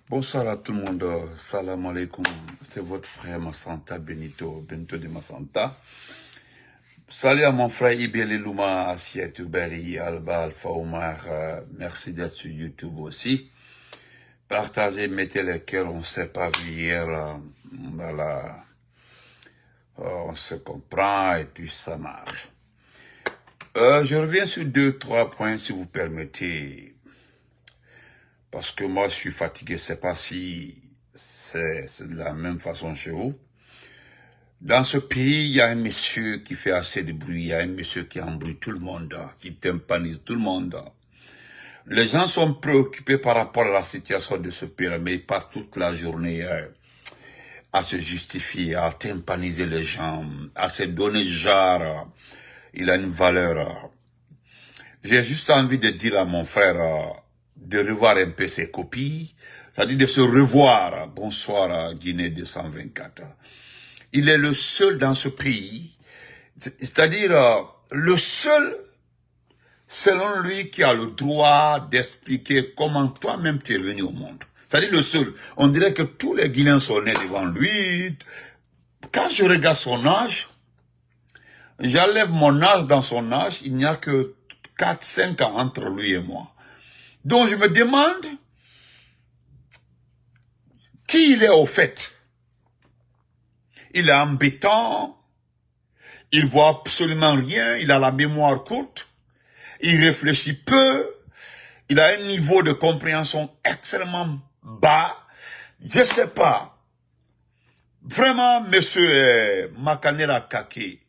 Bonsoir à tout le monde, salam alaikum, c'est votre frère Massanta Benito de Massanta. Salut à mon frère Ibeli Luma, Assietou Beri, Alba, Alpha Omar, merci d'être sur YouTube aussi. Partagez, mettez les cœurs, on ne s'est pas vu hier, voilà, on se comprend et puis ça marche. Je reviens sur 2-3 points si vous permettez. Parce que moi, je suis fatigué, je ne sais pas si c'est de la même façon chez vous. Dans ce pays, il y a un monsieur qui fait assez de bruit, il y a un monsieur qui embrouille tout le monde, qui tympanise tout le monde. Les gens sont préoccupés par rapport à la situation de ce pays, mais ils passent toute la journée à se justifier, à tympaniser les gens, à se donner genre, il a une valeur. J'ai juste envie de dire à mon frère de revoir un peu ses copies, c'est-à-dire de se revoir. Bonsoir, Guinée 224. Il est le seul dans ce pays, c'est-à-dire le seul, selon lui, qui a le droit d'expliquer comment toi-même tu es venu au monde. C'est-à-dire le seul. On dirait que tous les Guinéens sont nés devant lui. Quand je regarde son âge, j'enlève mon âge dans son âge, il n'y a que 4-5 ans entre lui et moi. Donc je me demande qui il est au fait. Il est embêtant, il voit absolument rien, il a la mémoire courte, il réfléchit peu, il a un niveau de compréhension extrêmement bas. Je sais pas. Vraiment, monsieur Makanela Kake,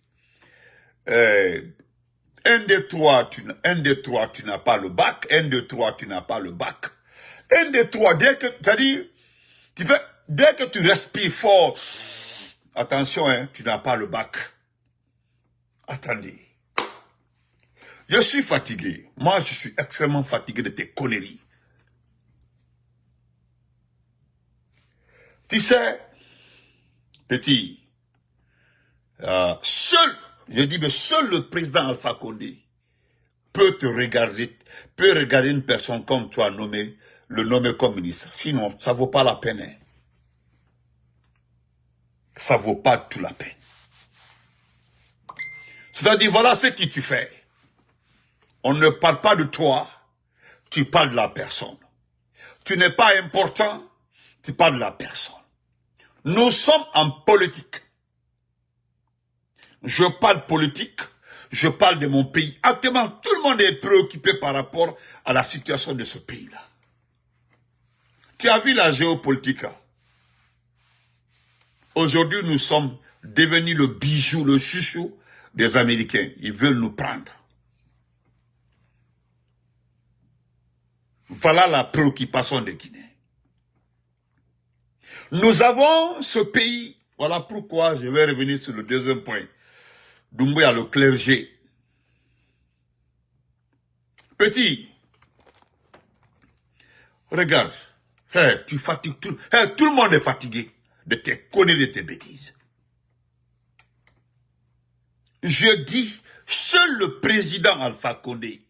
1, 2, 3, tu n'as pas le bac. 1, 2, 3, tu n'as pas le bac. 1, 2, 3, c'est-à-dire, dès que tu respires fort, attention, hein, tu n'as pas le bac. Attendez. Je suis fatigué. Moi, je suis extrêmement fatigué de tes conneries. Tu sais, petit, seul le président Alpha Condé peut regarder une personne comme toi le nommer comme ministre. Sinon, ça vaut pas la peine. Hein. Ça vaut pas tout la peine. C'est-à-dire, voilà ce que tu fais. On ne parle pas de toi, tu parles de la personne. Tu n'es pas important, tu parles de la personne. Nous sommes en politique. Je parle politique, je parle de mon pays. Actuellement, tout le monde est préoccupé par rapport à la situation de ce pays-là. Tu as vu la géopolitique. Aujourd'hui, nous sommes devenus le bijou, le chouchou des Américains. Ils veulent nous prendre. Voilà la préoccupation des Guinéens. Nous avons ce pays, voilà pourquoi je vais revenir sur le deuxième point. Doumbouya, le clergé. Petit, regarde, tu fatigues tout le monde est fatigué de te connaître de tes bêtises. Je dis, seul le président Alpha Condé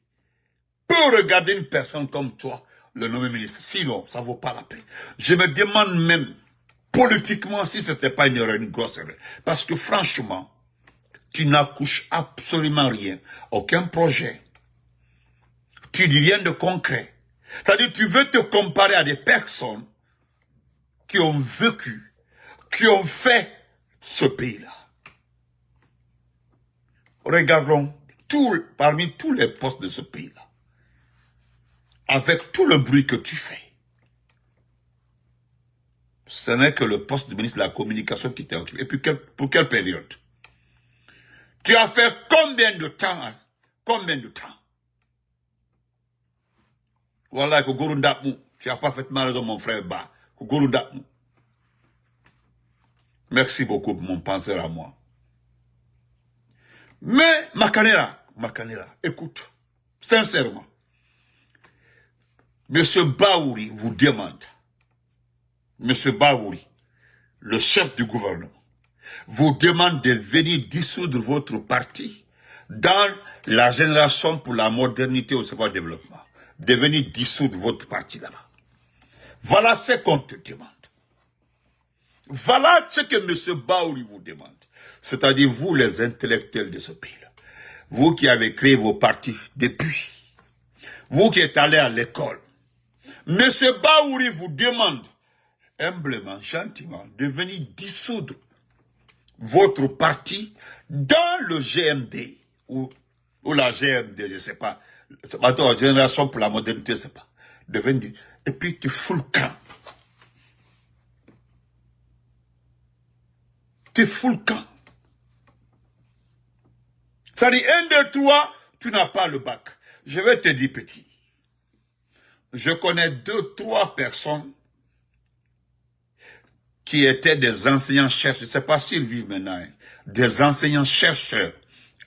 peut regarder une personne comme toi, le nommer ministre. Sinon, ça ne vaut pas la peine. Je me demande même, politiquement, si ce n'était pas une grosse erreur. Parce que franchement, tu n'accouches absolument rien. Aucun projet. Tu dis rien de concret. C'est-à-dire, tu veux te comparer à des personnes qui ont vécu, qui ont fait ce pays-là. Regardons parmi tous les postes de ce pays-là, avec tout le bruit que tu fais. Ce n'est que le poste de ministre de la Communication qui t'est occupé. Et puis, pour quelle période? Tu as fait combien de temps? Hein? Combien de temps? Voilà, que Gorundapmou, tu as parfaitement raison, mon frère Ba. Gorundapmou. Merci beaucoup pour mon penseur à moi. Mais, Makanera, écoute, sincèrement, M. Baouri vous demande, M. Baouri, le chef du gouvernement, vous demande de venir dissoudre votre parti dans la génération pour la modernité au second développement. De venir dissoudre votre parti là-bas. Voilà ce qu'on te demande. Voilà ce que M. Baouri vous demande. C'est-à-dire vous les intellectuels de ce pays-là. Vous qui avez créé vos partis depuis. Vous qui êtes allés à l'école. M. Baouri vous demande humblement, gentiment, de venir dissoudre votre parti dans le GMD ou la GMD, je ne sais pas. Attends, Génération pour la modernité, je ne sais pas. De venir, et puis tu fous le camp. Tu fous le camp. Ça dit, un de toi, tu n'as pas le bac. Je vais te dire, petit. Je connais 2, 3 personnes qui étaient des enseignants-chercheurs, je ne sais pas s'ils vivent maintenant, hein, des enseignants-chercheurs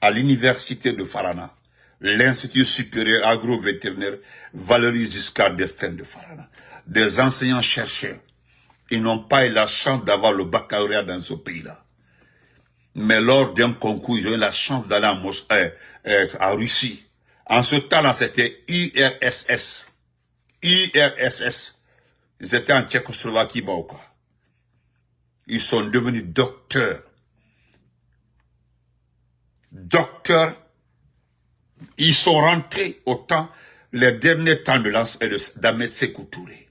à l'université de Farana, l'Institut supérieur agro-vétérinaire Valéry Giscard d'Estaing de Farana. Des enseignants-chercheurs. Ils n'ont pas eu la chance d'avoir le baccalauréat dans ce pays-là. Mais lors d'un concours, ils ont eu la chance d'aller en Russie. En ce temps-là, c'était URSS. URSS. Ils étaient en Tchécoslovaquie, bah, ou quoi. Ils sont devenus docteurs. Docteurs. Ils sont rentrés au temps, les derniers temps de d'Ahmed Sékou Touré.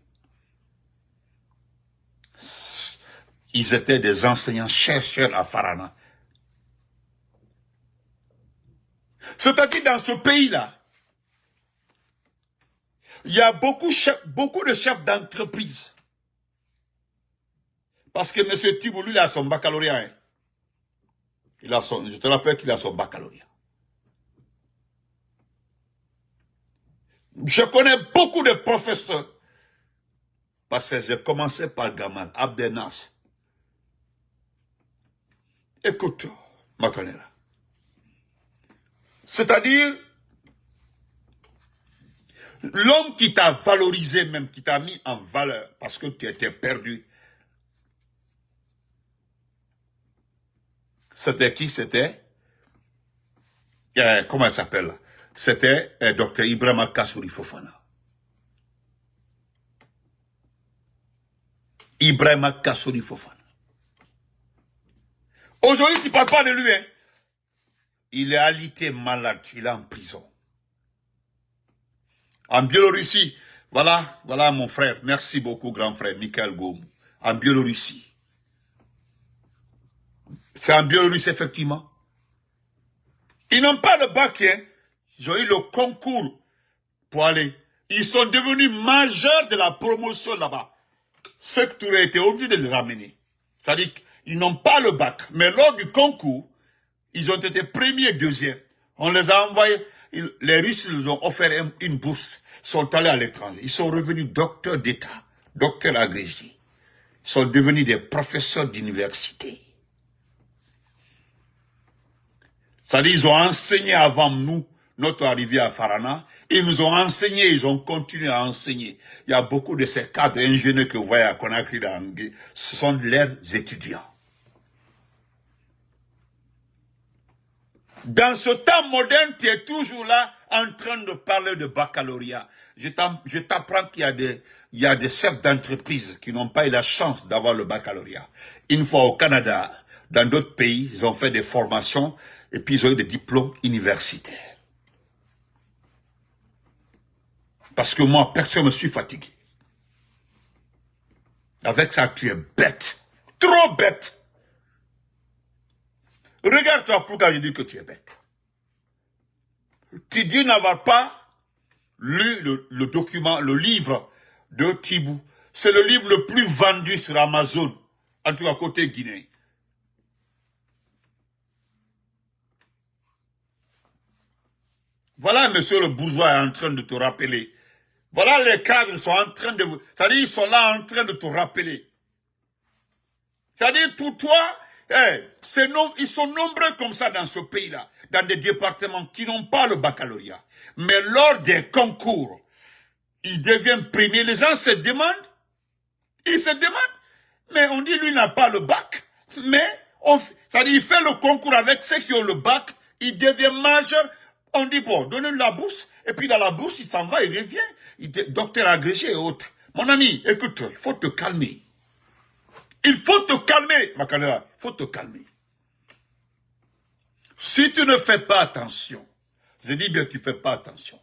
Ils étaient des enseignants-chercheurs à Farana. C'est-à-dire dans ce pays-là, il y a beaucoup de chefs d'entreprise. Parce que M. Thibou, lui, il a son baccalauréat. Hein. Je te rappelle qu'il a son baccalauréat. Je connais beaucoup de professeurs. Parce que j'ai commencé par Gamal, Abdenas. Écoute, Makanera. C'est-à-dire, l'homme qui t'a valorisé, même qui t'a mis en valeur, parce que tu étais perdu. C'était qui? C'était, comment il s'appelle? C'était Dr Ibrahima Kassouri Fofana. Ibrahima Kassouri Fofana. Aujourd'hui, tu ne parles pas de lui. Hein? Il est alité malade, il est en prison. En Biélorussie, voilà mon frère. Merci beaucoup, grand frère, Michael Goum. En Biélorussie. C'est en Biélorussie, effectivement. Ils n'ont pas de bac, hein. Ils ont eu le concours pour aller. Ils sont devenus majeurs de la promotion là-bas. Ce que tu aurais été obligé de les ramener. C'est-à-dire qu'ils n'ont pas le bac. Mais lors du concours, ils ont été premiers et deuxièmes. On les a envoyés. Les Russes leur ont offert une bourse. Ils sont allés à l'étranger. Ils sont revenus docteurs d'État, docteurs agrégés. Ils sont devenus des professeurs d'université. C'est-à-dire qu'ils ont enseigné avant nous, notre arrivée à Farana. Ils nous ont enseigné, ils ont continué à enseigner. Il y a beaucoup de ces cadres ingénieurs que vous voyez à Conakry, ce sont leurs étudiants. Dans ce temps moderne, tu es toujours là en train de parler de baccalauréat. Je t'apprends qu'il y a des chefs d'entreprise qui n'ont pas eu la chance d'avoir le baccalauréat. Une fois au Canada, dans d'autres pays, ils ont fait des formations et puis ils ont eu des diplômes universitaires. Parce que moi, personne ne me suis fatigué. Avec ça, tu es bête. trop bête. Regarde-toi pourquoi je dis que tu es bête. Tu dis n'avoir pas lu le document, le livre de Tibou. C'est le livre le plus vendu sur Amazon, en tout cas côté Guinée. Voilà, monsieur le bourgeois est en train de te rappeler. Voilà, les cadres sont en train de vous... C'est-à-dire, ils sont là en train de te rappeler. C'est-à-dire, pour toi, ils sont nombreux comme ça dans ce pays-là, dans des départements qui n'ont pas le baccalauréat. Mais lors des concours, ils deviennent premiers. Les gens se demandent, ils se demandent, mais on dit lui n'a pas le bac. Mais, c'est-à-dire, il fait le concours avec ceux qui ont le bac, il devient majeur. On dit, bon, donnez-lui la bourse, et puis dans la bourse, il s'en va, il revient. Docteur agrégé et autres. Mon ami, écoute, il faut te calmer. Il faut te calmer, Makanela, il faut te calmer. Si tu ne fais pas attention, je dis bien que tu ne fais pas attention,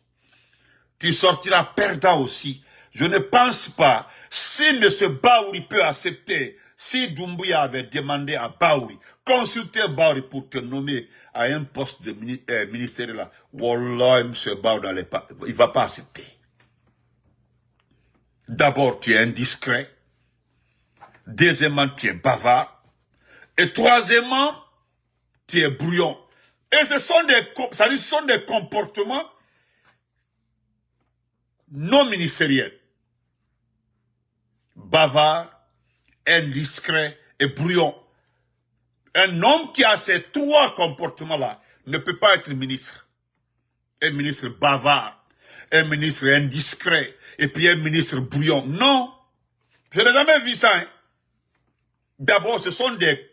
tu sortiras perdant aussi. Je ne pense pas, si M. Baouri peut accepter, si Doumbouya avait demandé à Baouri, consulter Baouri pour te nommer à un poste de ministère là, Wallah, M. Baouri il ne va pas accepter. D'abord, tu es indiscret. Deuxièmement, tu es bavard. Et troisièmement, tu es brouillon. Et ce sont des comportements non ministériels. Bavard, indiscret et brouillon. Un homme qui a ces trois comportements-là ne peut pas être ministre. Un ministre bavard, un ministre indiscret, et puis un ministre brouillon. Non, je n'ai jamais vu ça. Hein. D'abord, ce sont des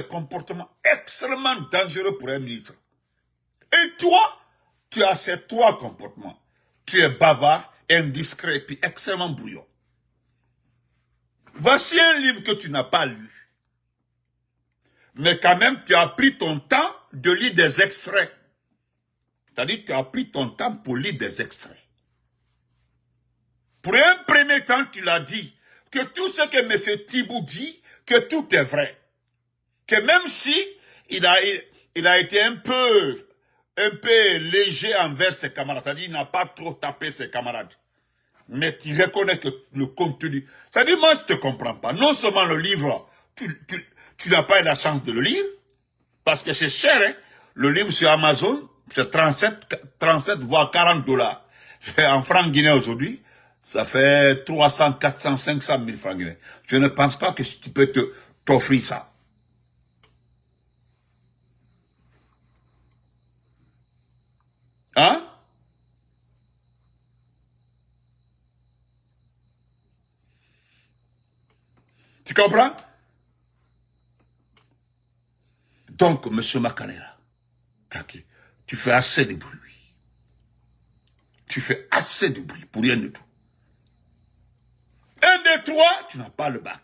comportements extrêmement dangereux pour un ministre. Et toi, tu as ces trois comportements. Tu es bavard, indiscret, et puis extrêmement brouillon. Voici un livre que tu n'as pas lu. Mais quand même, tu as pris ton temps de lire des extraits. C'est-à-dire, tu as pris ton temps pour lire des extraits. Pour un premier temps, tu l'as dit, que tout ce que M. Tibou dit, que tout est vrai. Que même si il a été un peu léger envers ses camarades, c'est-à-dire, il n'a pas trop tapé ses camarades. Mais tu reconnais que le contenu... C'est-à-dire, moi, je ne te comprends pas. Non seulement le livre, tu n'as pas eu la chance de le lire, parce que c'est cher, hein. Le livre sur Amazon, c'est 37 voire 40 $. Et en francs guinéens aujourd'hui, ça fait 300, 400, 500 000 francs guinéens. Je ne pense pas que tu peux t'offrir ça. Hein? Tu comprends? Donc, M. Makanela, tu fais assez de bruit. Tu fais assez de bruit pour rien du tout. Un des trois, tu n'as pas le bac.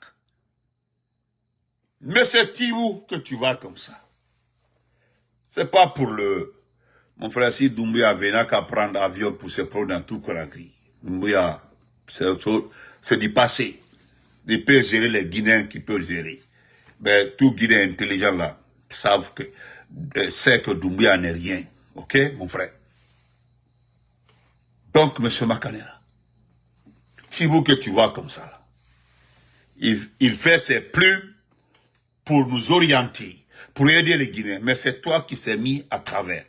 Mais c'est Tibou que tu vas comme ça. C'est pas pour mon frère, si Doumbouya venait qu'à prendre l'avion pour se prendre dans tout Conakry. Doumbouya, c'est du passé. Il peut gérer les Guinéens qui peuvent gérer. Mais tout Guinéen intelligent là, savent que, sait que Doumbouya n'est rien. Ok, mon frère? Donc, M. Makanela, Tibou que tu vois comme ça, là, il fait ses plumes pour nous orienter, pour aider les Guinéens. Mais c'est toi qui s'est mis à travers.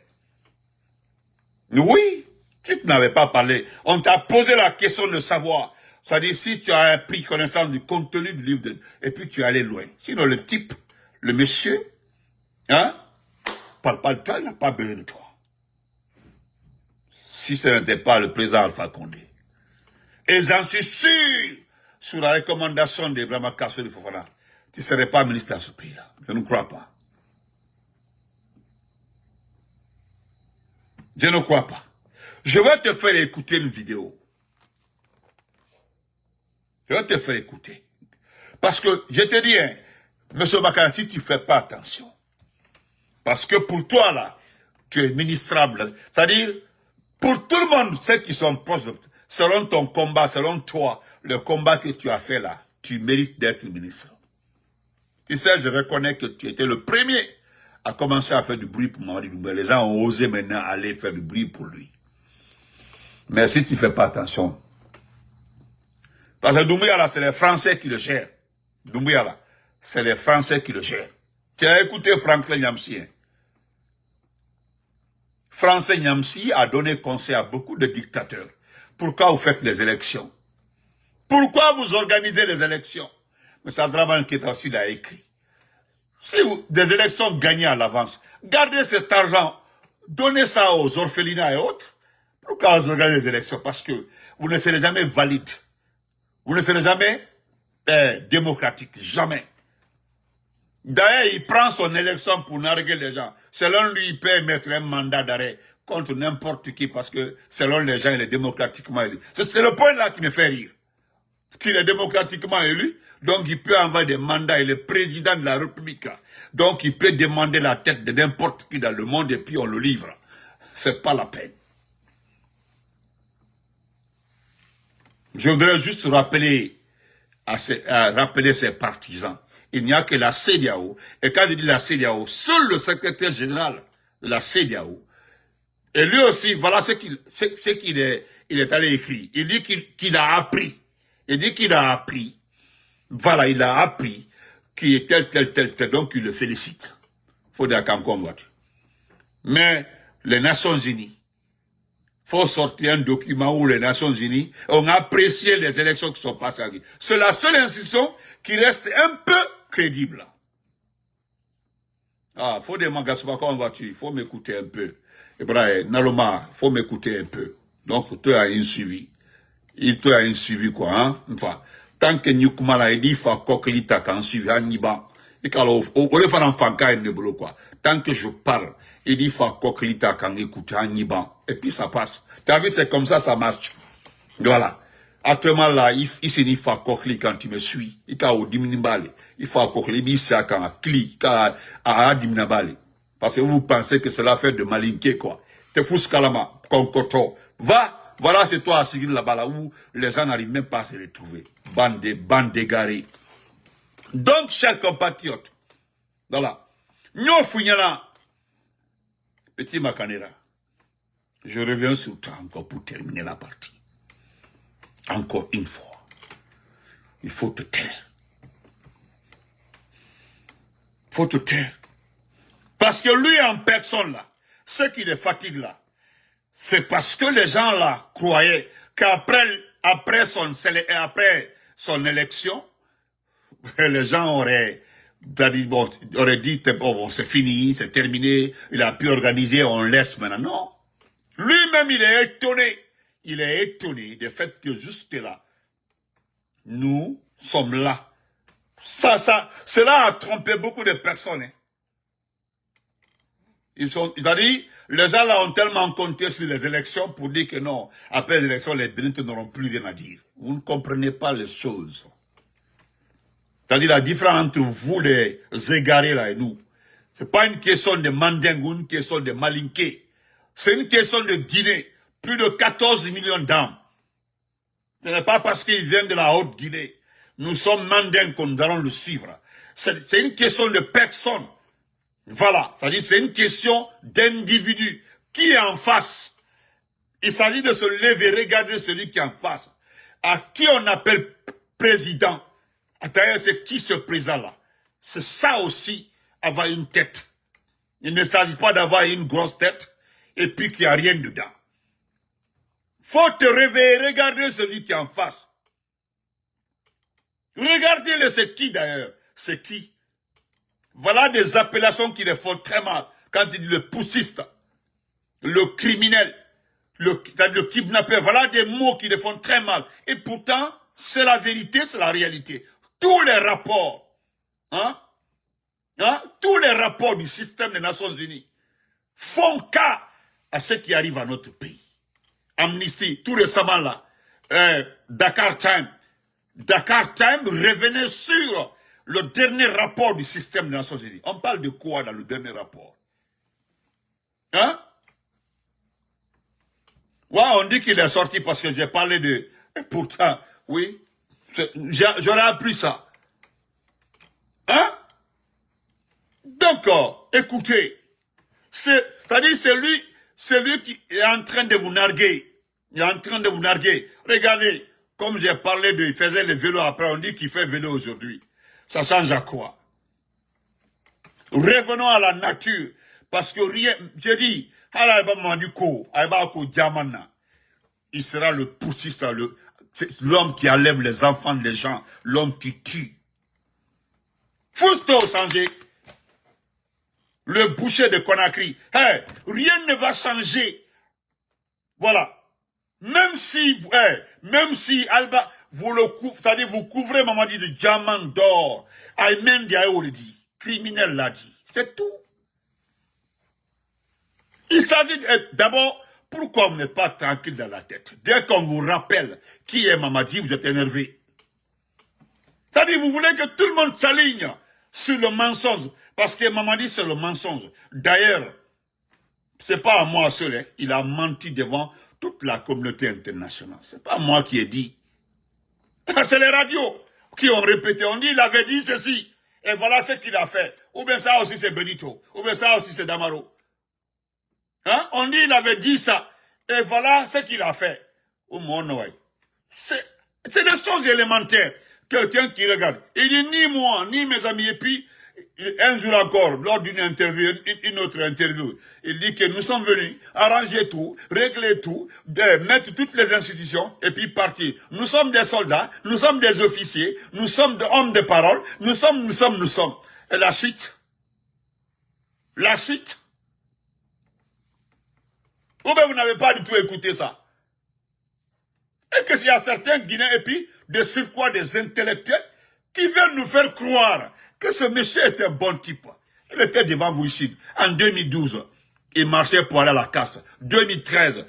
Oui, tu n'avais pas parlé. On t'a posé la question de savoir. C'est-à-dire, si tu as pris connaissance du contenu du livre, et puis tu es allé loin. Sinon, le type, le monsieur, hein, parle pas de toi, il n'a pas besoin de toi. Si ce n'était pas le président Alpha Condé. Et j'en suis sûr, sous la recommandation d'Ibrahima Kassou de Fofana, tu ne serais pas ministre dans ce pays-là. Je ne crois pas. Je ne crois pas. Je vais te faire écouter une vidéo. Je vais te faire écouter. Parce que, je te dis, hein, M. Makanela, si tu ne fais pas attention, parce que pour toi, là, tu es ministrable. C'est-à-dire, pour tout le monde, ceux qui sont proches de... Selon ton combat, selon toi, le combat que tu as fait là, tu mérites d'être ministre. Tu sais, je reconnais que tu étais le premier à commencer à faire du bruit pour Mamadi Doumbouya. Les gens ont osé maintenant aller faire du bruit pour lui. Mais si tu ne fais pas attention, parce que Doumbouya là, c'est les Français qui le gèrent. Doumbouya là, c'est les Français qui le gèrent. Tu as écouté Franklin Nyamsi, hein? Français Nyamsi a donné conseil à beaucoup de dictateurs. Pourquoi vous faites les élections? Pourquoi vous organisez les élections? Mais Sadraman Keita aussi l'a écrit. Si vous, des élections gagnées à l'avance, gardez cet argent, donnez ça aux orphelinats et autres. Pourquoi vous organisez les élections? Parce que vous ne serez jamais valide. Vous ne serez jamais démocratique. Jamais. D'ailleurs, il prend son élection pour narguer les gens. Selon lui, il peut mettre un mandat d'arrêt contre n'importe qui parce que selon les gens, il est démocratiquement élu. C'est le point là qui me fait rire. Qu'il est démocratiquement élu, donc il peut envoyer des mandats, il est président de la République. Donc il peut demander la tête de n'importe qui dans le monde et puis on le livre. C'est pas la peine. Je voudrais juste rappeler rappeler ses partisans. Il n'y a que la CEDEAO. Et quand je dis la CEDEAO, seul le secrétaire général de la CEDEAO, et lui aussi, voilà ce qu'il est allé écrire. Il dit qu'il a appris. Il dit qu'il a appris. Voilà, il a appris qu'il est tel, donc il le félicite. Faut dire qu'en combattre. Mais les Nations Unies, faut sortir un document où les Nations Unies ont apprécié les élections qui sont passées. C'est la seule institution qui reste un peu crédible. Ah, faut des mangasses, comment vas-tu? Faut m'écouter un peu. Et voilà, Naloma, faut m'écouter un peu. Donc, tu as un suivi. Il te a un suivi, quoi, hein? Enfin, tant que Nyukumala, il dit, faut coquelita, quand suivi, à Niba. Et quand on le fait en fanka, il ne bloque, quoi. Tant que je parle, il dit, faut coquelita, quand écoute, à Niba. Et puis, ça passe. Tu as vu, c'est comme ça marche. Voilà. Actuellement, là, il s'est faut coqueli quand tu me suis. Il faut diminibale. Il faut coqueli, il s'est quand cli, quand à diminabale. Parce que vous pensez que c'est l'affaire de malinqué, quoi. Te fous kalama, konkoto. Va! Voilà, c'est toi à Sigil là-bas, là, où les gens n'arrivent même pas à se retrouver. Bande d'égarés. Donc, chers compatriotes, voilà. Nous fouillons petit Makanera. Je reviens sur toi encore pour terminer la partie. Encore une fois. Il faut te taire. Il faut te taire. Parce que lui en personne là, ce qui le fatigue là, c'est parce que les gens là croyaient qu'après son élection, les gens auraient dit, bon, c'est fini, c'est terminé, il a pu organiser, on laisse maintenant. Non. Lui-même, il est étonné. Il est étonné du fait que juste là, nous sommes là. Cela a trompé beaucoup de personnes. Hein. Il a dit, les gens là ont tellement compté sur les élections pour dire que non, après les élections, les Bénins n'auront plus rien à dire. Vous ne comprenez pas les choses. C'est-à-dire la différence entre vous, les égarés là et nous. C'est pas une question de mandingue ou une question de malinqué. C'est une question de Guinée. Plus de 14 millions d'âmes. Ce n'est pas parce qu'ils viennent de la Haute-Guinée. Nous sommes mandingues que nous allons le suivre. C'est une question de personne. Voilà. C'est-à-dire c'est une question d'individu. Qui est en face? Il s'agit de se lever, regarder celui qui est en face. À qui on appelle président. D'ailleurs, c'est qui ce président-là? C'est ça aussi, avoir une tête. Il ne s'agit pas d'avoir une grosse tête et puis qu'il n'y a rien dedans. Faut te réveiller, regarder celui qui est en face. Regardez-le, c'est qui d'ailleurs? C'est qui? Voilà des appellations qui les font très mal. Quand il dit le poussiste, le criminel, le kidnappeur, voilà des mots qui les font très mal. Et pourtant, c'est la vérité, c'est la réalité. Tous les rapports, tous les rapports du système des Nations Unies font cas à ce qui arrive à notre pays. Amnesty, tout récemment là, Dakar Time revenait sur le dernier rapport du système des Nations Unies. On parle de quoi dans le dernier rapport? Hein? Ouais, on dit qu'il est sorti parce que j'ai parlé de... Et pourtant, oui, j'aurais appris ça. Hein? Donc, écoutez, c'est-à-dire c'est lui qui est en train de vous narguer. Il est en train de vous narguer. Regardez, comme j'ai parlé il faisait le vélo après, on dit qu'il fait vélo aujourd'hui. Ça change à quoi? Revenons à la nature. Parce que rien, j'ai dit, il sera le poussiste, l'homme qui enlève les enfants des gens, l'homme qui tue. Fousto Sanjé, le boucher de Conakry, hey, rien ne va changer. Voilà. Même si Alba, c'est-à-dire vous couvrez Mamadi de diamants d'or, Aymen Diayo le dit, criminel l'a dit, c'est tout. Il s'agit d'abord, pourquoi vous n'êtes pas tranquille dans la tête? Dès qu'on vous rappelle qui est Mamadi, vous êtes énervé. C'est-à-dire vous voulez que tout le monde s'aligne sur le mensonge, parce que Mamadi c'est le mensonge. D'ailleurs, c'est pas à moi seul, hein. Il a menti devant toute la communauté internationale. C'est pas moi qui ai dit. C'est les radios qui ont répété. On dit il avait dit ceci. Et voilà ce qu'il a fait. Ou bien ça aussi c'est Benito. Ou bien ça aussi c'est Damaro. Hein? On dit il avait dit ça. Et voilà ce qu'il a fait. Oh mon Noël. C'est des choses élémentaires. Quelqu'un qui regarde. Il dit ni moi, ni mes amis. Et puis, un jour encore, lors d'une interview, une autre interview, il dit que nous sommes venus arranger tout, régler tout, mettre toutes les institutions et puis partir. Nous sommes des soldats, nous sommes des officiers, nous sommes des hommes de parole, nous sommes. Et la suite? La suite? Ou bien vous n'avez pas du tout écouté ça? Et qu'il y a certains Guinéens et puis de surcroît des intellectuels qui viennent nous faire croire que ce monsieur est un bon type. Il était devant vous ici en 2012. Il marchait pour aller à la casse. 2013,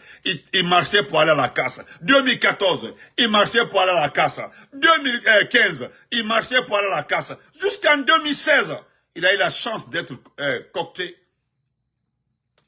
il marchait pour aller à la casse. 2014, il marchait pour aller à la casse. 2015, il marchait pour aller à la casse. Jusqu'en 2016, il a eu la chance d'être coopté.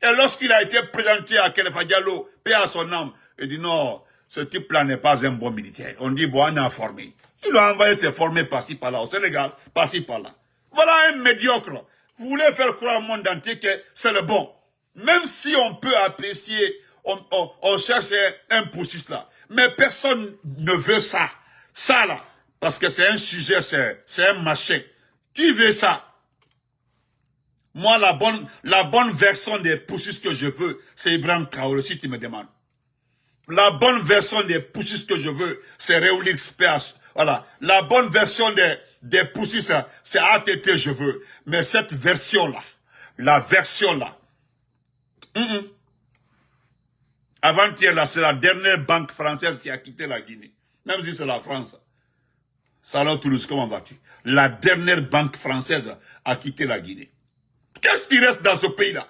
Et lorsqu'il a été présenté à Khalifa Diallo, paix à son âme, il dit non, ce type-là n'est pas un bon militaire. On dit bon, on a formé. Il a envoyé se former par-ci par-là, au Sénégal, par-ci par-là. Voilà un médiocre. Vous voulez faire croire au monde entier que c'est le bon. Même si on peut apprécier, on cherche un poussiste là. Mais personne ne veut ça. Ça là. Parce que c'est un sujet, c'est un machin. Qui veut ça? Moi, la bonne version des poussistes que je veux, c'est Ibrahim Traoré, si tu me demandes. La bonne version des poussistes que je veux, c'est Reolix Péas. Voilà. La bonne version des poussistes, c'est ATT, je veux. Mais cette version-là, la version-là, avant-hier, là, c'est la dernière banque française qui a quitté la Guinée. Même si c'est la France. Salon Toulouse, comment vas-tu? La dernière banque française a quitté la Guinée. Qu'est-ce qui reste dans ce pays-là?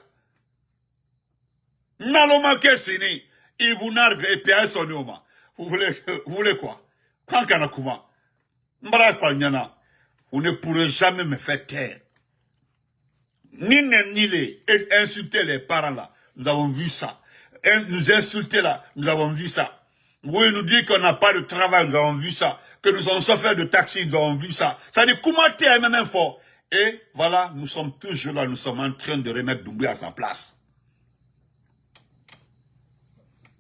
Naloma Kessini, il vous nargue et puis son nom. Vous voulez quoi? Quand Kanakuma, vous ne pourrez jamais me faire taire. Ni les insulter les parents là, nous avons vu ça. Nous insulter là, nous avons vu ça. Oui, nous dit qu'on n'a pas de travail, nous avons vu ça. Que nous sommes chauffeurs de taxi, nous avons vu ça. Ça dit comment t'es à même fort. Et voilà, nous sommes toujours là, nous sommes en train de remettre Doumbouya à sa place.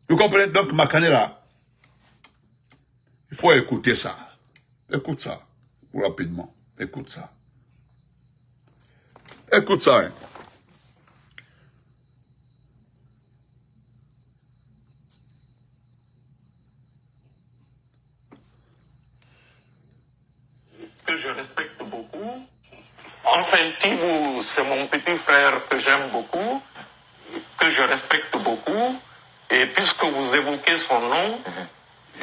Vous comprenez? Donc, Makane là, il faut écouter ça. Écoute ça, rapidement. Écoute ça. Écoute ça, hein. Que je respecte beaucoup. Enfin, Tibou, c'est mon petit frère que j'aime beaucoup, que je respecte beaucoup. Et puisque vous évoquez son nom,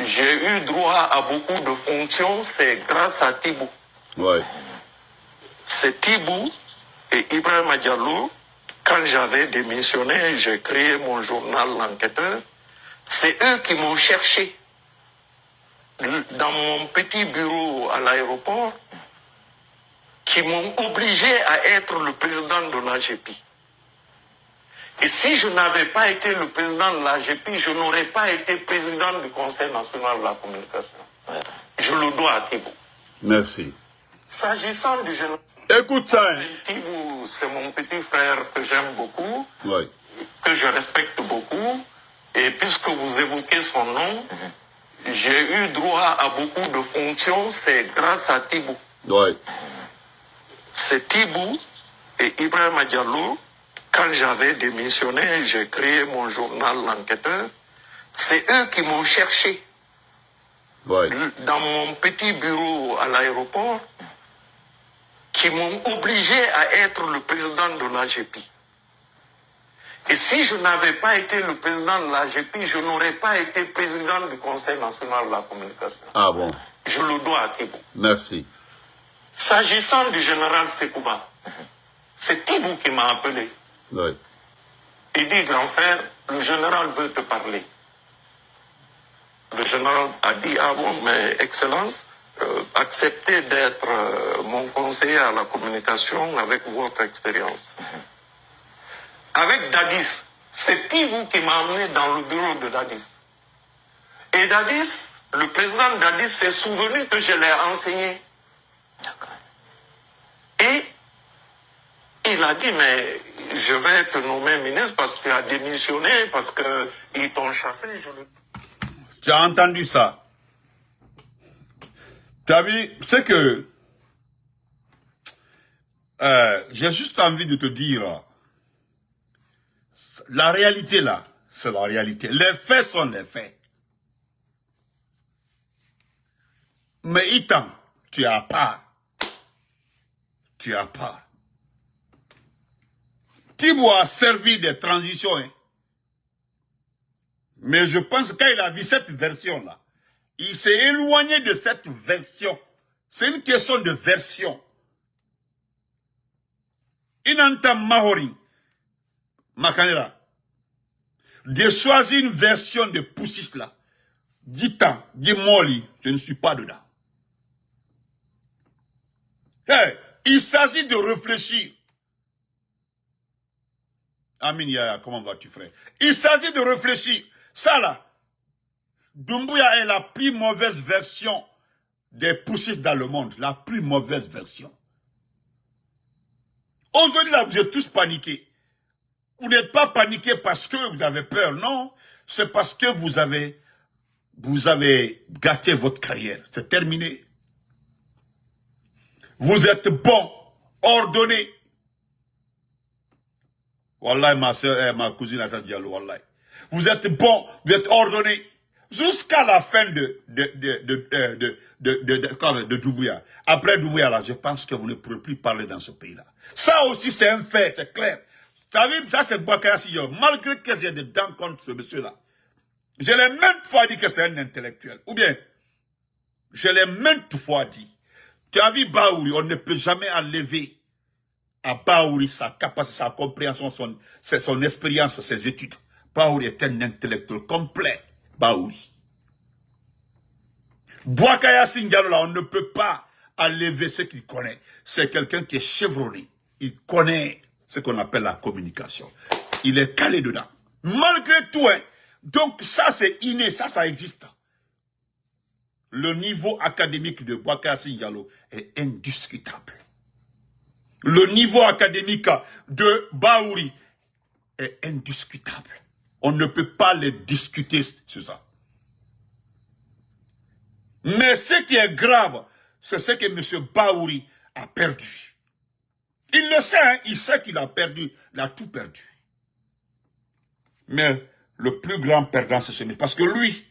j'ai eu droit à beaucoup de fonctions, c'est grâce à Tibou. Ouais. C'est Tibou et Ibrahim Diallo, quand j'avais démissionné, j'ai créé mon journal L'Enquêteur, c'est eux qui m'ont cherché dans mon petit bureau à l'aéroport, qui m'ont obligé à être le président de l'AGP. Et si je n'avais pas été le président de l'AGP, je n'aurais pas été président du Conseil national de la communication. Je le dois à Thibault. Merci. S'agissant du général... Écoute ça. Hein. Tibou, c'est mon petit frère que j'aime beaucoup, Ouais. que je respecte beaucoup. Et puisque vous évoquez son nom, j'ai eu droit à beaucoup de fonctions, c'est grâce à Tibou. Ouais. C'est Tibou et Ibrahim Diallo. Quand j'avais démissionné, j'ai créé mon journal L'Enquêteur. C'est eux qui m'ont cherché Ouais. dans mon petit bureau à l'aéroport, qui m'ont obligé à être le président de l'AGP. Et si je n'avais pas été le président de l'AGP, je n'aurais pas été président du Conseil national de la communication. Ah bon. Je le dois à Tibou. Merci. S'agissant du général Sekouba, c'est Tibou qui m'a appelé. Ouais. Il dit, grand frère, le général veut te parler. Le général a dit, ah bon, mais Excellence, acceptez d'être mon conseiller à la communication avec votre expérience. Avec Dadis, c'est Tibou qui m'a amené dans le bureau de Dadis. Et Dadis, le président Dadis s'est souvenu que je l'ai enseigné. Et il a dit, mais je vais te nommer ministre parce que tu as démissionné, parce qu'ils t'ont chassé. Tu as entendu ça? Tu as vu? C'est que j'ai juste envie de te dire, la réalité là, c'est la réalité. Les faits sont les faits. Mais Itan, tu as pas. Tu as pas. Tibou a servi des transitions. Hein. Mais je pense que quand il a vu cette version-là, il s'est éloigné de cette version. C'est une question de version. Il entend Mahori, Makanera, de choisir une version de Poussis là. Dis-t'en, dis-moi, je ne suis pas dedans. Hey, il s'agit de réfléchir. Amin Yaya, comment vas-tu, frère? Il s'agit de réfléchir. Ça là, Doumbouya est la plus mauvaise version des Poussis dans le monde. La plus mauvaise version. Aujourd'hui là, vous êtes tous paniqués. Vous n'êtes pas paniqués parce que vous avez peur, non. C'est parce que vous avez gâté votre carrière. C'est terminé. Vous êtes bon, ordonné. Wallah, ma soeur, ma cousine Assad Diallo, wallah. Vous êtes bon, vous êtes ordonné. Jusqu'à la fin de Doumbouya. Après Doumbouya, là, je pense que vous ne pourrez plus parler dans ce pays-là. Ça aussi, c'est un fait, c'est clair. Tu as vu, ça, c'est Boubacar Sissoko. Malgré que j'ai des dents contre ce monsieur-là. Je l'ai maintes fois dit que c'est un intellectuel. Ou bien, je l'ai maintes fois dit. Tu as vu Baouri, on ne peut jamais enlever à Baouri sa capacité, sa compréhension, son expérience, ses études. Baouri est un intellectuel complet. Baouri. Boubacar Yassine Diallo, là, on ne peut pas enlever ce qu'il connaît. C'est quelqu'un qui est chevronné. Il connaît ce qu'on appelle la communication. Il est calé dedans. Malgré tout, hein, donc ça c'est inné, ça existe. Le niveau académique de Boubacar Yassine Diallo est indiscutable. Le niveau académique de Baouri est indiscutable. On ne peut pas les discuter sur ça. Mais ce qui est grave, c'est ce que M. Baouri a perdu. Il le sait, hein, il sait qu'il a perdu, il a tout perdu. Mais le plus grand perdant, c'est celui. Parce que lui,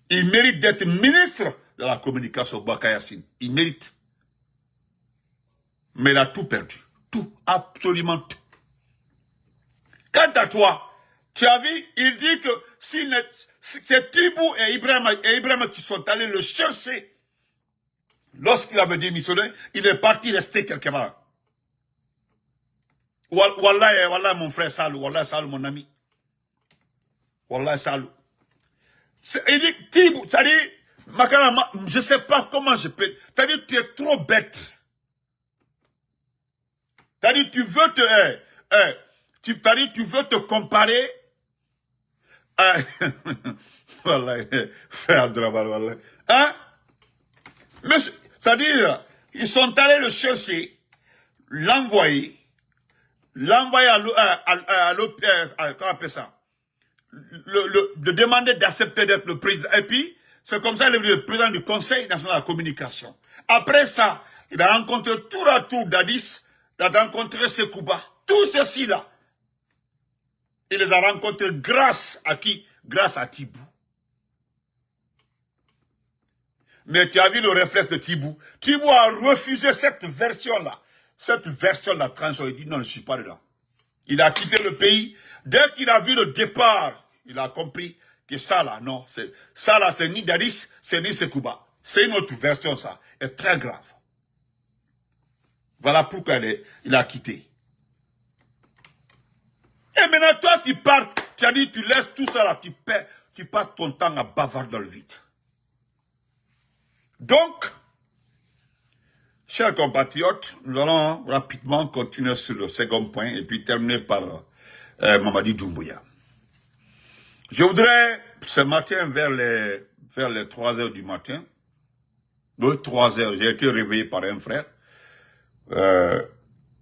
il mérite d'être ministre de la communication, Boubacar Yassine. Il mérite. Mais il a tout perdu. Tout, absolument tout. Quant à toi, tu as vu, il dit que si c'est Tibou et Ibrahim qui sont allés le chercher, lorsqu'il avait démissionné, il est parti rester quelque part. Wallah, mon frère Salou, Wallah, Salou, mon ami. Wallah, Salou. Il dit, Tibou, ça dit, Makana, je ne sais pas comment je peux. Tu as dit, tu es trop bête. Tu as dit, tu veux te comparer. Wallah, frère Abdrabal, Wallah. Hein? Mais, c'est-à-dire, ils sont allés le chercher. l'envoyer comment on appelle ça, de demander d'accepter d'être le président. Et puis, c'est comme ça qu'il est devenu le président du Conseil national de la communication. Après ça, il a rencontré tour à tour Dadis, il a rencontré Sekouba. Tous ceux-ci-là, il les a rencontrés grâce à qui? Grâce à Tibou. Mais tu as vu le réflexe de Tibou. Tibou a refusé cette version-là. Cette version-là, transition, il dit non, je ne suis pas dedans. Il a quitté le pays. Dès qu'il a vu le départ, il a compris que ça là, non, ça là, c'est ni Dadis, c'est ni Sekouba. C'est une autre version, ça. Et très grave. Voilà pourquoi il a quitté. Et maintenant, toi, tu pars, tu as dit, tu laisses tout ça là, tu passes ton temps à bavarder dans le vide. Donc, chers compatriotes, nous allons rapidement continuer sur le second point et puis terminer par Mamadi Doumbouya. Je voudrais, ce matin, vers les 3 heures du matin, 3 heures, j'ai été réveillé par un frère,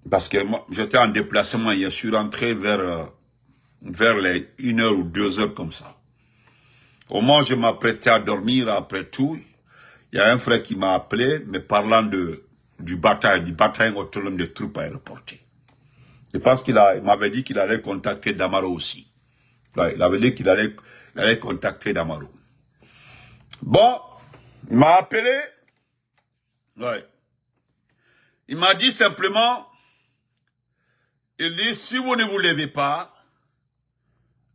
parce que moi, j'étais en déplacement, je suis rentré vers les 1 heure ou 2 heures comme ça. Au moment où je m'apprêtais à dormir, après tout, il y a un frère qui m'a appelé, me parlant du bataillon autonome des troupes aéroportées. Je pense il m'avait dit qu'il allait contacter Damaro aussi. Il avait dit qu'il allait contacter Damaro. Bon, il m'a appelé. Ouais. Il m'a dit simplement, il dit, si vous ne vous levez pas,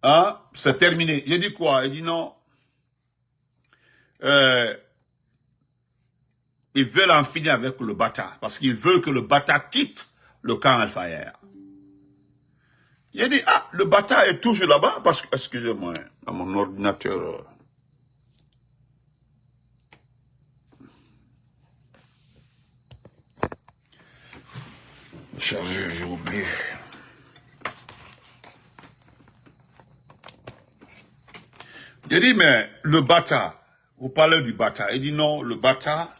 hein, c'est terminé. J'ai dit quoi? Il dit non. Ils veulent en finir avec le Bata, parce qu'ils veulent que le Bata quitte le camp Al-Fayher. J'ai dit, ah, le Bata est toujours là-bas, parce que, excusez-moi, dans mon ordinateur. Chargé, j'ai oublié. J'ai dit, mais le Bata, vous parlez du Bata. Il dit non, le Bata,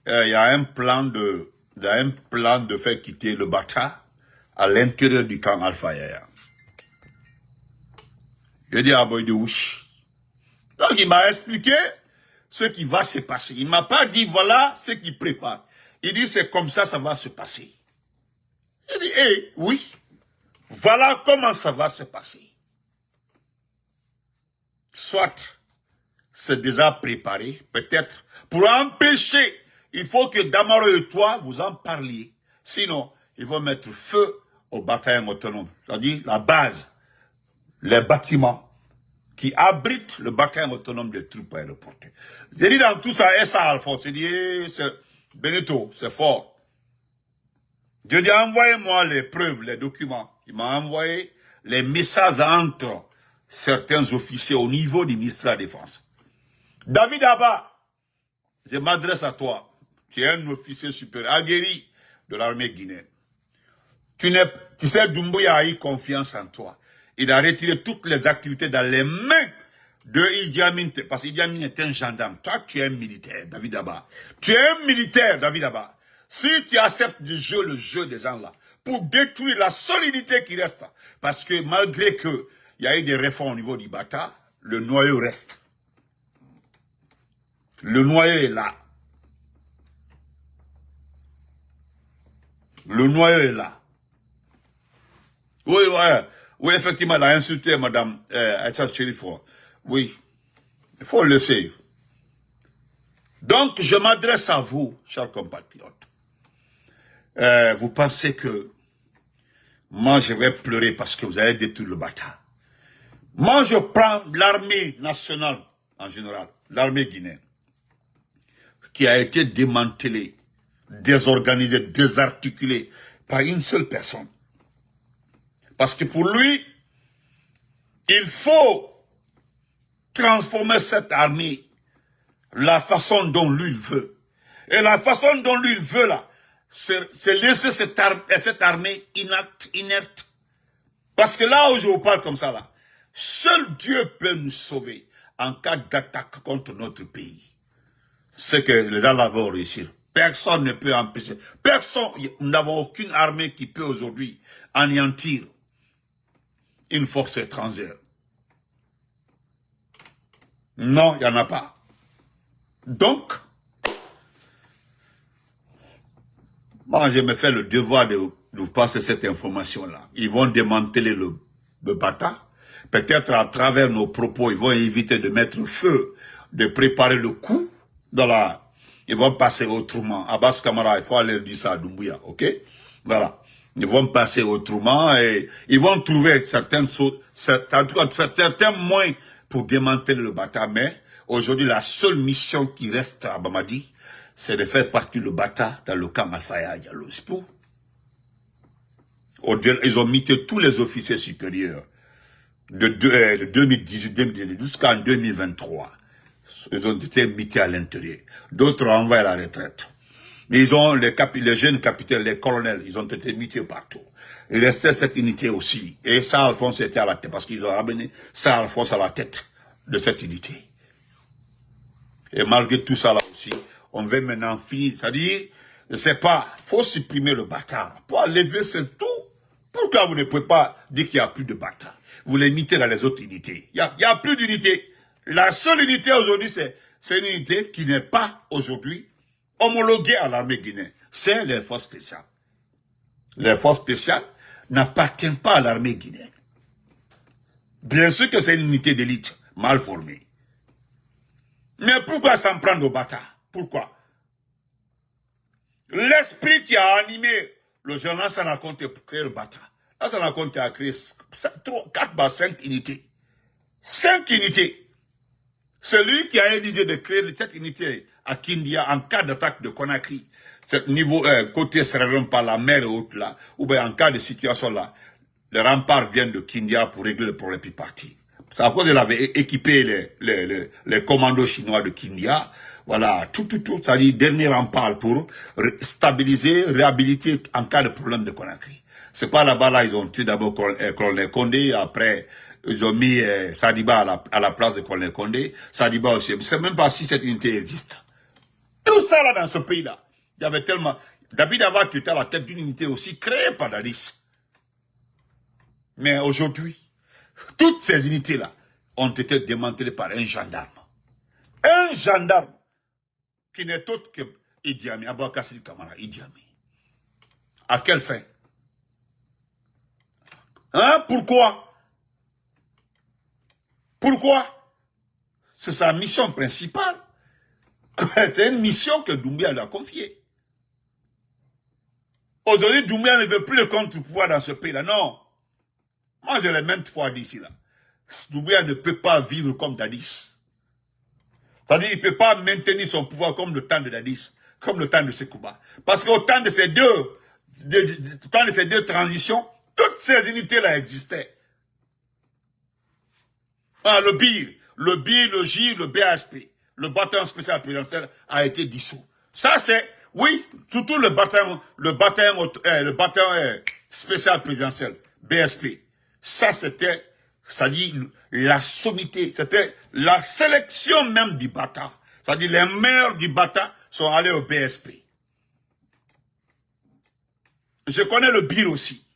il y a un plan de faire quitter le Bata à l'intérieur du camp Al-Fayher. J'ai dit, ah bon, il dit oui. Donc il m'a expliqué ce qui va se passer. Il m'a pas dit, voilà ce qu'il prépare. Il dit, c'est comme ça va se passer. J'ai dit, eh, oui, voilà comment ça va se passer. Soit, c'est déjà préparé, peut-être, pour empêcher, il faut que Damaro et toi, vous en parliez. Sinon, ils vont mettre feu au bataillon autonome. C'est-à-dire, la base, les bâtiments qui abritent le bataillon autonome des troupes aéroportées. J'ai dit dans tout ça, et ça, Alphonse, j'ai dit, Benito, c'est fort. Je dis, envoyez-moi les preuves, les documents. Il m'a envoyé les messages entre certains officiers au niveau du ministère de la Défense. David Abba, je m'adresse à toi. Tu es un officier supérieur, aguerri de l'armée guinéenne. Tu sais, Doumbouya a eu confiance en toi. Il a retiré toutes les activités dans les mains de Idi Amin, parce qu'Idi Amin est un gendarme. Toi, tu es un militaire, David Abba. Tu es un militaire, David Abba. Si tu acceptes de jouer le jeu des gens là, pour détruire la solidité qui reste, parce que malgré que il y a eu des réformes au niveau du Bata, le noyau reste. Le noyau est là. Le noyau est là. Oui, ouais. Oui, effectivement, elle a insulté Madame Aïcha Chérifo. Oui, il faut le laisser. Donc, je m'adresse à vous, chers compatriotes. Vous pensez que moi, je vais pleurer parce que vous avez détruit le Bata. Moi, je prends l'armée nationale, en général, l'armée guinéenne, qui a été démantelée, désorganisée, désarticulée par une seule personne. Parce que pour lui, il faut transformer cette armée la façon dont lui il veut. Et la façon dont lui il veut là, c'est laisser cette armée inerte. Parce que là où je vous parle comme ça là, seul Dieu peut nous sauver en cas d'attaque contre notre pays. C'est que les gens vont réussir. Personne ne peut empêcher. Personne, nous n'avons aucune armée qui peut aujourd'hui anéantir une force étrangère. Non, il n'y en a pas. Donc, moi, je me fais le devoir de vous passer cette information-là. Ils vont démanteler le Bata. Peut-être à travers nos propos, ils vont éviter de mettre feu, de préparer le coup dans la... Ils vont passer autrement. Abbas Kamara, il faut aller dire ça à Doumbouya, ok? Voilà. Ils vont passer autrement et ils vont trouver certains moyens pour démanteler le Bata. Mais aujourd'hui, la seule mission qui reste à Bamadi, c'est de faire partir le Bata dans le camp Malfaya Diallo. C'est tout. Ils ont muté tous les officiers supérieurs de 2018 jusqu'en 2023. Ils ont été mutés à l'intérieur. D'autres envoyés à la retraite. Mais ils ont les jeunes capitaines, les colonels, ils ont été mutés partout. Il restait cette unité aussi. Et ça, Alphonse était à la tête, parce qu'ils ont ramené ça, Alphonse, à la tête de cette unité. Et malgré tout ça là aussi, on veut maintenant finir. C'est-à-dire, je ne sais pas, il faut supprimer le bâtard. Pour lever ce tout. Pourquoi vous ne pouvez pas dire qu'il n'y a plus de bâtard? Vous les mettez dans les autres unités. Il n'y a plus d'unité. La seule unité aujourd'hui, c'est une unité qui n'est pas aujourd'hui homologuée à l'armée guinéenne. C'est les forces spéciales. Les forces spéciales n'appartiennent pas à l'armée guinéenne. Bien sûr que c'est une unité d'élite mal formée. Mais pourquoi s'en prendre au bâtard? Pourquoi? L'esprit qui a animé le journal s'en a compté pour créer le bâtard. Là, ça a compté à créer 4 5 unités. 5 unités. C'est lui qui a eu l'idée de créer cette unité à Kindia en cas d'attaque de Conakry. Ce niveau, côté Sierra par la mer et autres là, ou bien en cas de situation là, les remparts viennent de Kindia pour régler le problème puis partir. C'est à cause qu'il avait équipé les commandos chinois de Kindia. Voilà, tout, ça dit dernier rempart pour stabiliser, réhabiliter en cas de problème de Conakry. C'est pas là-bas là, ils ont tué d'abord Colonel Condé, après ils ont mis Sadiba à la place de Colonel Condé. Sadiba aussi. Je ne sais même pas si cette unité existe. Tout ça là dans ce pays-là. Il y avait tellement... David Ava qui était à la tête d'une unité aussi créée par Dadis. Mais aujourd'hui, toutes ces unités-là ont été démantelées par un gendarme. Un gendarme qui n'est autre que Idi Amin, Abouakassi Kamara, Idi Amin. À quelle fin? Hein? Pourquoi? Pourquoi? C'est sa mission principale. C'est une mission que Doumbouya lui a confiée. Aujourd'hui, Doumbouya ne veut plus le contre-pouvoir dans ce pays-là. Non. Moi, je l'ai maintes fois dit ici, là. Doumbouya ne peut pas vivre comme Dadis. C'est-à-dire, il ne peut pas maintenir son pouvoir comme le temps de Dadis, comme le temps de Sekouba. Parce qu'au temps de ces deux transitions, toutes ces unités-là existaient. Ah, le BIR, le JIR, le BASP, le bataillon spécial présidentiel a été dissous. Ça, c'est, oui, surtout le bataillon spécial présidentiel, BSP. Ça, c'était, c'est-à-dire la sommité, c'était la sélection même du bataillon. C'est-à-dire les meilleurs du bataillon sont allés au BSP. Je connais le BIR aussi.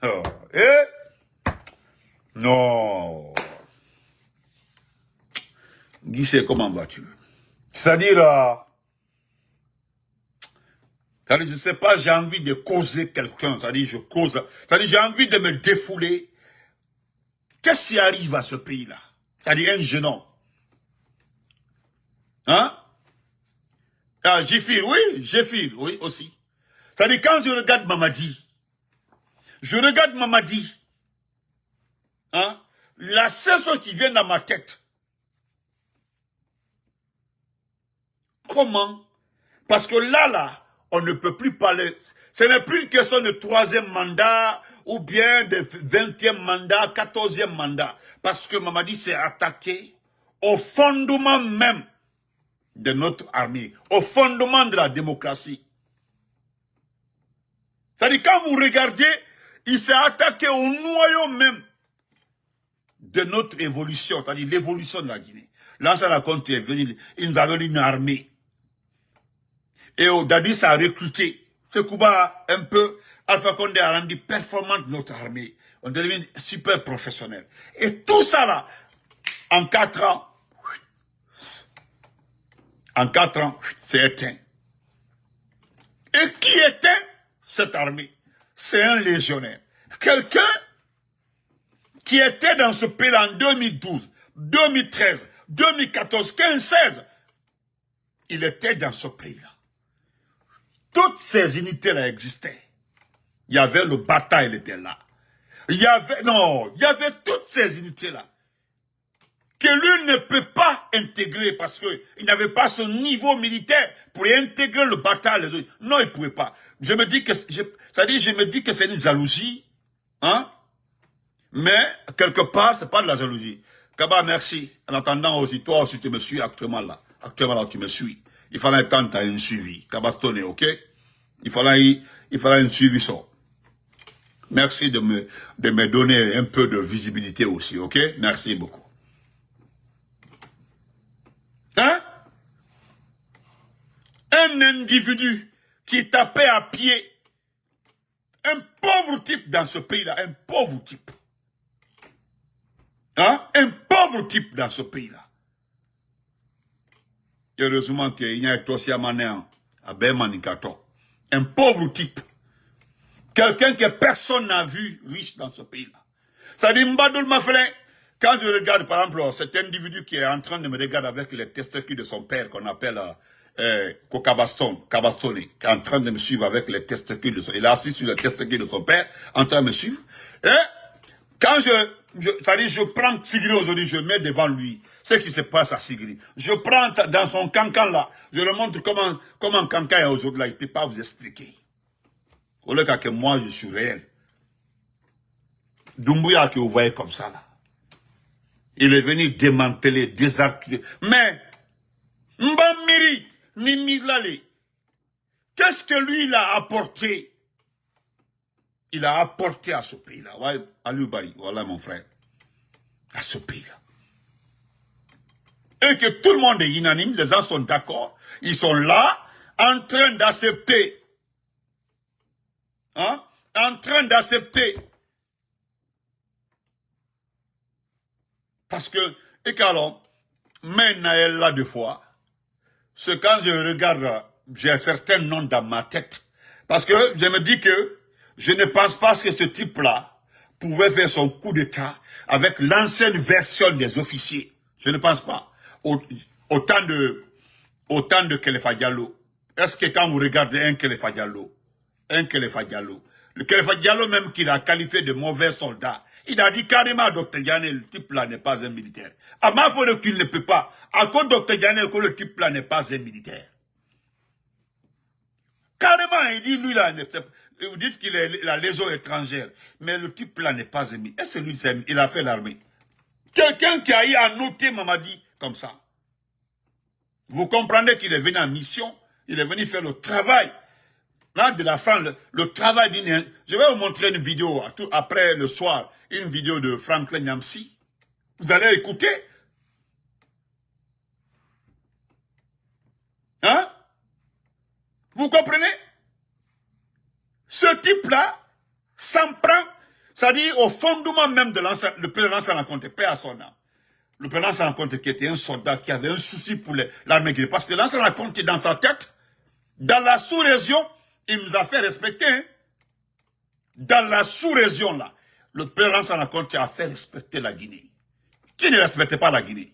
Oh, non. Guissé, comment vas-tu? C'est-à-dire, je ne sais pas, j'ai envie de causer quelqu'un. C'est-à-dire, je cause. C'est-à-dire, j'ai envie de me défouler. Qu'est-ce qui arrive à ce pays-là? C'est-à-dire, un jeune homme. Hein? Ah, Jéphir, oui, aussi. C'est-à-dire, quand je regarde Mamadi, hein? La seule chose qui vient dans ma tête. Comment? Parce que là, on ne peut plus parler. Ce n'est plus une question de 3e mandat ou bien de 20e mandat, 14e mandat. Parce que Mamadi s'est attaqué au fondement même de notre armée, au fondement de la démocratie. C'est-à-dire, quand vous regardez, il s'est attaqué au noyau même de notre évolution, c'est-à-dire l'évolution de la Guinée. Là, ça raconte, il nous avait une armée. Et Dadis a recruté. Ce Cuba, un peu, Alpha Condé a rendu performante notre armée. On devient super professionnel. Et tout ça là, en 4 ans, c'est éteint. Et qui éteint cette armée? C'est un légionnaire. Quelqu'un qui était dans ce pays en 2012, 2013, 2014, 15, 16. Il était dans ce pays-là. Toutes ces unités-là existaient. Il y avait le bataille, il était là. Il y avait toutes ces unités-là. Que lui ne peut pas intégrer parce qu'il n'avait pas ce niveau militaire pour intégrer le bataille. Les autres. Non, il ne pouvait pas. Je me dis que c'est une jalousie. Hein? Mais, quelque part, c'est pas de la jalousie. Kaba, merci. En attendant aussi, toi aussi, tu me suis actuellement là. Actuellement là, tu me suis. Il fallait quand tu as un suivi. Kabastonné, ok? Il fallait un suivi ça. Merci de me donner un peu de visibilité aussi, ok? Merci beaucoup. Hein? Un individu qui tapait à pied. Un pauvre type dans ce pays-là. Un pauvre type. Hein? Un pauvre type dans ce pays-là. Heureusement qu'il y a un manéan à Bemanikato. Un pauvre type. Quelqu'un que personne n'a vu riche dans ce pays-là. Ça dit Mbadoul Mafré. Quand je regarde par exemple cet individu qui est en train de me regarder avec les testicules de son père qu'on appelle Cabastone, qui est en train de me suivre avec les testicules de son père. Il est assis sur les testicules de son père, en train de me suivre. Et quand je prends Sigri aujourd'hui, je mets devant lui ce qui se passe à Sigri. Je prends dans son cancan là, je lui montre comment cancan est aujourd'hui là, il ne peut pas vous expliquer. Au lieu que moi je suis réel. Doumbouya que vous voyez comme ça là. Il est venu démanteler, désarticuler. Mais, Mbamiri, Nimilale, qu'est-ce que lui, il a apporté? Il a apporté à ce pays-là. Ouais, Alubari, voilà mon frère. À ce pays-là. Et que tout le monde est unanime, les gens sont d'accord. Ils sont là, en train d'accepter. Hein? En train d'accepter. Parce que, et qu'alors, maintenant, là, deux fois, c'est quand je regarde, j'ai un certain nom dans ma tête. Parce que je me dis que je ne pense pas que ce type-là pouvait faire son coup d'État avec l'ancienne version des officiers. Je ne pense pas. Autant de Khalifa Diallo. Est-ce que quand vous regardez un Khalifa Diallo, le Khalifa Diallo même qu'il a qualifié de mauvais soldat, il a dit carrément à Dr Diané, le type-là n'est pas un militaire. À ma foi qu'il ne peut pas. À cause de Dr Diané, que le type-là n'est pas un militaire. Carrément, il dit, lui là, vous dites qu'il est la légion étrangère. Mais le type-là n'est pas un militaire. Est-ce que lui, il a fait l'armée? Quelqu'un qui a eu à noter Mamadi comme ça. Vous comprenez qu'il est venu en mission. Il est venu faire le travail. Là, de la fin, le travail d'une... Je vais vous montrer une vidéo, après le soir, une vidéo de Franklin Nyamsi. Vous allez écouter. Hein? Vous comprenez? Ce type-là s'en prend, c'est-à-dire au fondement même de le président Salanconte, paix à son âme. Le président Salanconte qui était un soldat qui avait un souci pour l'armée guinéenne. Parce que l'ancien Salanconte, dans sa tête, dans la sous-région, il nous a fait respecter. Hein? Dans la sous-région, là, le président Salanconte a fait respecter la Guinée. Qui ne respectait pas la Guinée?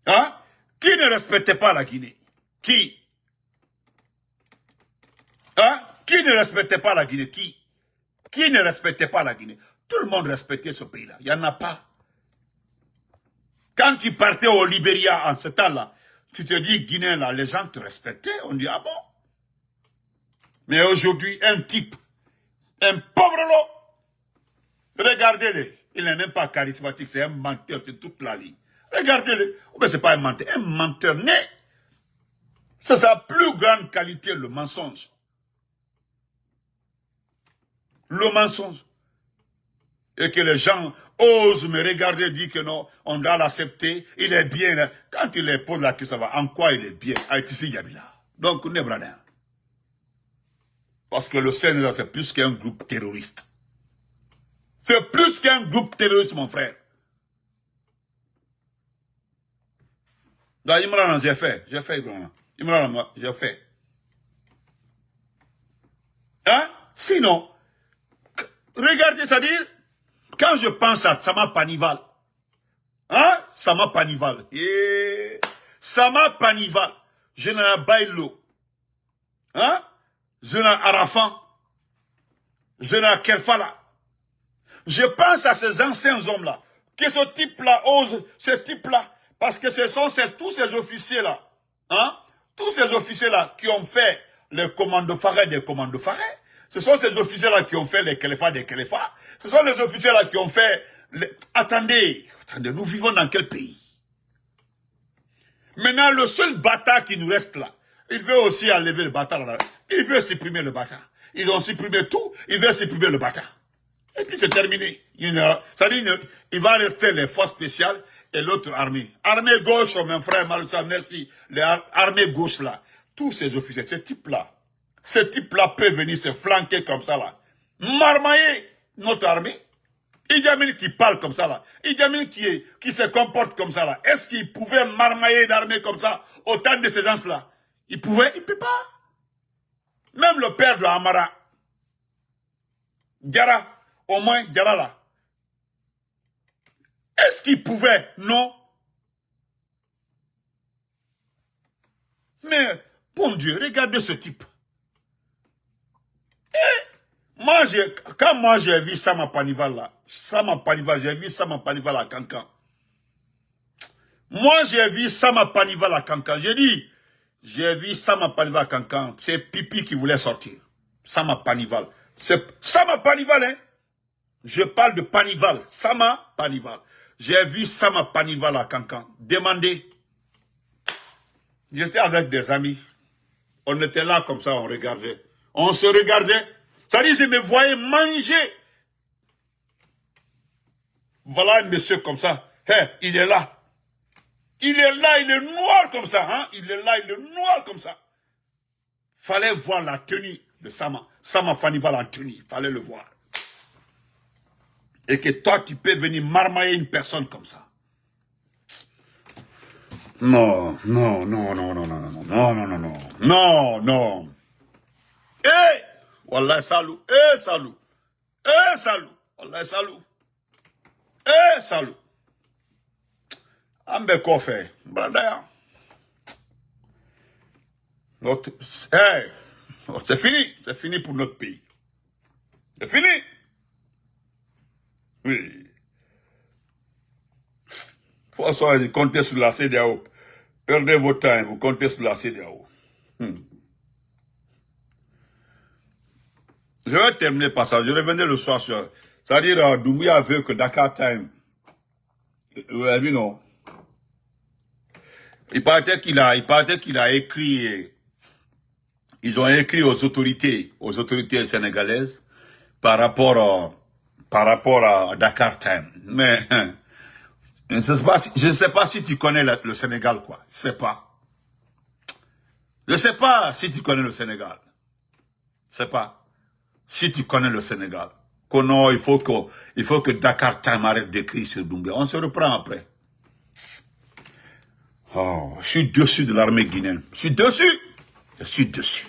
Hein? Qui ne respectait pas la Guinée? Qui? Hein? Qui ne respectait pas la Guinée? Qui? Qui ne respectait pas la Guinée? Tout le monde respectait ce pays-là. Il n'y en a pas. Quand tu partais au Libéria en ce temps-là, tu te dis Guinéen là, les gens te respectaient. On dit ah bon? Mais aujourd'hui, un type, un pauvre lot, regardez-le. Il n'est même pas charismatique, c'est un menteur, c'est toute la ligne. Regardez-le. Mais c'est pas un menteur né. C'est sa plus grande qualité, le mensonge. Le mensonge. Et que les gens osent me regarder et dire que non, on doit l'accepter, il est bien. Quand il les pose la question, en quoi il est bien? Aïtissi Yabila. Donc, Nebradin. Parce que le CNRA, c'est plus qu'un groupe terroriste. C'est plus qu'un groupe terroriste, mon frère. Là, Imran, j'ai fait, Imran. Imran, j'ai fait. Hein? Sinon, regardez, c'est-à-dire, quand je pense à Sama Panival, hein? Sama Panival, Sama Panival, général Bailo, hein? Général Arafan, général Kerfala. Je pense à ces anciens hommes-là, que ce type-là ose, ce type-là, parce que ce sont tous ces officiers-là, hein? Tous ces officiers-là qui ont fait les commandes Faré des commandes Faré. Ce sont ces officiers-là qui ont fait les Kelefa des Kelefa. Ce sont les officiers-là qui ont fait... Attendez, nous vivons dans quel pays? Maintenant, le seul bâtard qui nous reste là, il veut aussi enlever le bâtard là. Il veut supprimer le bâtard. Ils ont supprimé tout, il veut supprimer le bâtard. Et puis c'est terminé. C'est-à-dire, il va rester les forces spéciales et l'autre armée. Armée gauche, mon frère Maroussa, merci. Les armées gauche là. Tous ces officiers, ce type-là peut venir se flanquer comme ça là. Marmailler notre armée. Idi Amin qui parle comme ça là. Idi Amin qui se comporte comme ça là. Est-ce qu'il pouvait marmailler une armée comme ça autant de ces gens-là? Il pouvait, il peut pas. Même le père de Amara. Diara, au moins Diara là. Est-ce qu'il pouvait? Non. Mais, bon Dieu, regardez ce type. Quand moi j'ai vu Sama Panival là, j'ai vu Sama Panival à Kankan. Moi j'ai vu Sama Panival à Kankan. J'ai vu Sama Panival à Kankan. C'est Pipi qui voulait sortir. Sama Panival. C'est Sama Panival, hein. Je parle de Panival. Sama Panival. J'ai vu Sama Panival à Kankan. Demandez. J'étais avec des amis. On était là comme ça, on regardait. On se regardait. Ça dit, je me voyais manger. Voilà un monsieur comme ça. Hey, il est là. Il est là, il est noir comme ça. Hein? Il est là, il est noir comme ça. Fallait voir la tenue de Sama. Sama Panival en tenue. Fallait le voir. Et que toi, tu peux venir marmailler une personne comme ça. Non. Eh! Wallah salut. Salut. Wallah salut. Salut. Ambe kofe. Brother. C'est fini. C'est fini pour notre pays. C'est fini. Oui. François, vous comptez sur la CEDEAO. Perdez votre temps, vous comptez sur la CEDEAO. Je vais terminer par ça. Je revenais le soir sur... C'est-à-dire, Doumbouya veut que Dakar Time... non. Il paraît qu'il a écrit... Ils ont écrit aux autorités sénégalaises par rapport à Dakar Time. Mais... Je ne sais pas si tu connais le Sénégal, quoi. Je sais pas. Je sais pas si tu connais le Sénégal. Je sais pas. Si tu connais le Sénégal. Que non, il faut que Dakar Time arrête d'écrire sur Doumbouya. On se reprend après. Oh, je suis dessus de l'armée guinéenne. Je suis dessus.